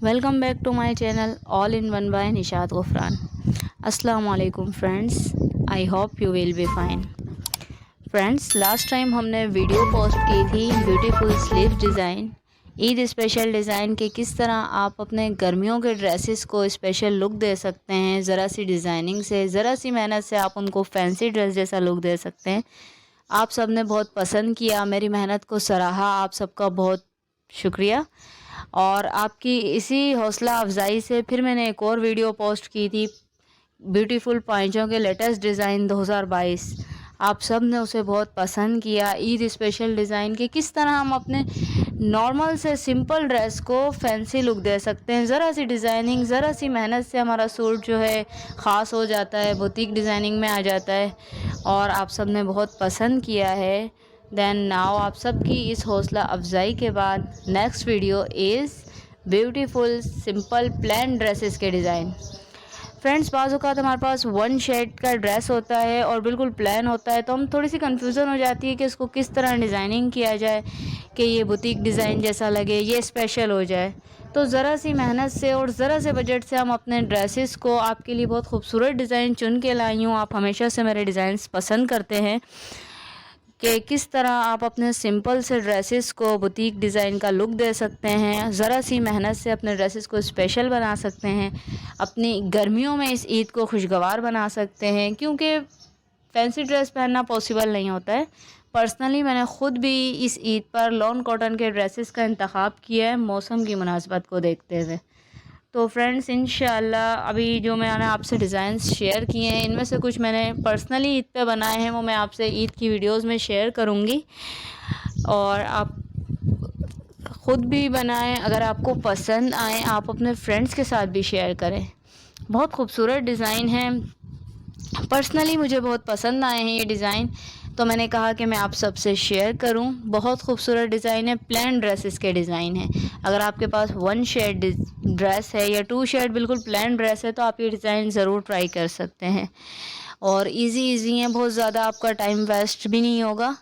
Welcome back to my channel All in One by Nishat Gufran. Assalamu alaikum friends. I hope you will be fine. Friends, last time हमने video post की थी beautiful sleeves design, Eid special design के किस तरह आप अपने गर्मियों के ड्रेसेस को स्पेशल लुक दे सकते हैं। ज़रा सी डिज़ाइनिंग से, ज़रा सी मेहनत से आप उनको फैंसी ड्रेस जैसा लुक दे सकते हैं। आप सब ने बहुत पसंद किया, मेरी मेहनत को सराहा, आप सबका बहुत शुक्रिया। और आपकी इसी हौसला अफजाई से फिर मैंने एक और वीडियो पोस्ट की थी ब्यूटीफुल पाइंचों के लेटेस्ट डिज़ाइन 2022। आप सब ने उसे बहुत पसंद किया। ईद स्पेशल डिज़ाइन के किस तरह हम अपने नॉर्मल से सिंपल ड्रेस को फैंसी लुक दे सकते हैं। ज़रा सी डिज़ाइनिंग, ज़रा सी मेहनत से हमारा सूट जो है ख़ास हो जाता है, बुटीक डिज़ाइनिंग में आ जाता है और आप सब ने बहुत पसंद किया है। देन नाउ आप सब की इस हौसला अफजाई के बाद next video is beautiful simple plain dresses के डिज़ाइन। फ्रेंड्स, बाज़ औक़ात हमारे पास वन शेड का ड्रेस होता है और बिल्कुल प्लेन होता है, तो हम थोड़ी सी कन्फ्यूज़न हो जाती है कि इसको किस तरह डिज़ाइनिंग किया जाए कि ये बुटीक डिज़ाइन जैसा लगे, ये स्पेशल हो जाए। तो ज़रा सी मेहनत से और ज़रा से बजट से हम अपने ड्रेसेस को आपके लिए बहुत खूबसूरत डिज़ाइन चुन के लाई हूँ। आप हमेशा से मेरे डिज़ाइंस पसंद करते हैं कि किस तरह आप अपने सिंपल से ड्रेसेस को बुटीक डिज़ाइन का लुक दे सकते हैं। ज़रा सी मेहनत से अपने ड्रेसेस को स्पेशल बना सकते हैं, अपनी गर्मियों में इस ईद को खुशगवार बना सकते हैं, क्योंकि फैंसी ड्रेस पहनना पॉसिबल नहीं होता है। पर्सनली मैंने ख़ुद भी इस ईद पर लॉन कॉटन के ड्रेसेस का इंतखाब किया है मौसम की मुनासबत को देखते हुए। तो फ्रेंड्स, इंशाल्लाह अभी जो मैंने आपसे डिज़ाइंस शेयर किए हैं, इनमें से कुछ मैंने पर्सनली ईद पे बनाए हैं, वो मैं आपसे ईद की वीडियोस में शेयर करूँगी और आप ख़ुद भी बनाएं। अगर आपको पसंद आए आप अपने फ्रेंड्स के साथ भी शेयर करें। बहुत खूबसूरत डिज़ाइन है, पर्सनली मुझे बहुत पसंद आए हैं ये डिज़ाइन, तो मैंने कहा कि मैं आप सबसे शेयर करूं। बहुत खूबसूरत डिज़ाइन है, प्लेन ड्रेसेस के डिज़ाइन है। अगर आपके पास वन शेड ड्रेस है या टू शेड बिल्कुल प्लेन ड्रेस है तो आप ये डिज़ाइन ज़रूर ट्राई कर सकते हैं और इजी हैं, बहुत ज़्यादा आपका टाइम वेस्ट भी नहीं होगा।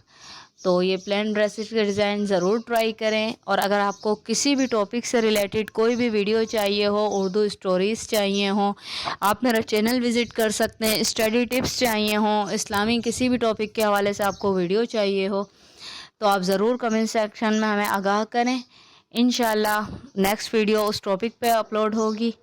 तो ये प्लेन ड्रेसेस के डिज़ाइन ज़रूर ट्राई करें। और अगर आपको किसी भी टॉपिक से रिलेटेड कोई भी वीडियो चाहिए हो, उर्दू स्टोरीज़ चाहिए हो, आप मेरा चैनल विज़िट कर सकते हैं। स्टडी टिप्स चाहिए हो, इस्लामी किसी भी टॉपिक के हवाले से आपको वीडियो चाहिए हो तो आप ज़रूर कमेंट सेक्शन में हमें आगाह करें। इंशाल्लाह नेक्स्ट वीडियो उस टॉपिक पे अपलोड होगी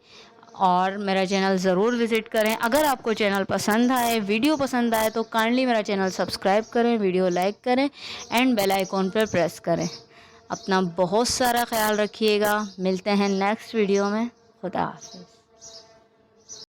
और मेरा चैनल ज़रूर विज़िट करें। अगर आपको चैनल पसंद आए, वीडियो पसंद आए तो काइंडली मेरा चैनल सब्सक्राइब करें, वीडियो लाइक करें एंड बेल आइकॉन पर प्रेस करें। अपना बहुत सारा ख्याल रखिएगा। मिलते हैं नेक्स्ट वीडियो में। खुदा हाफ़िज़।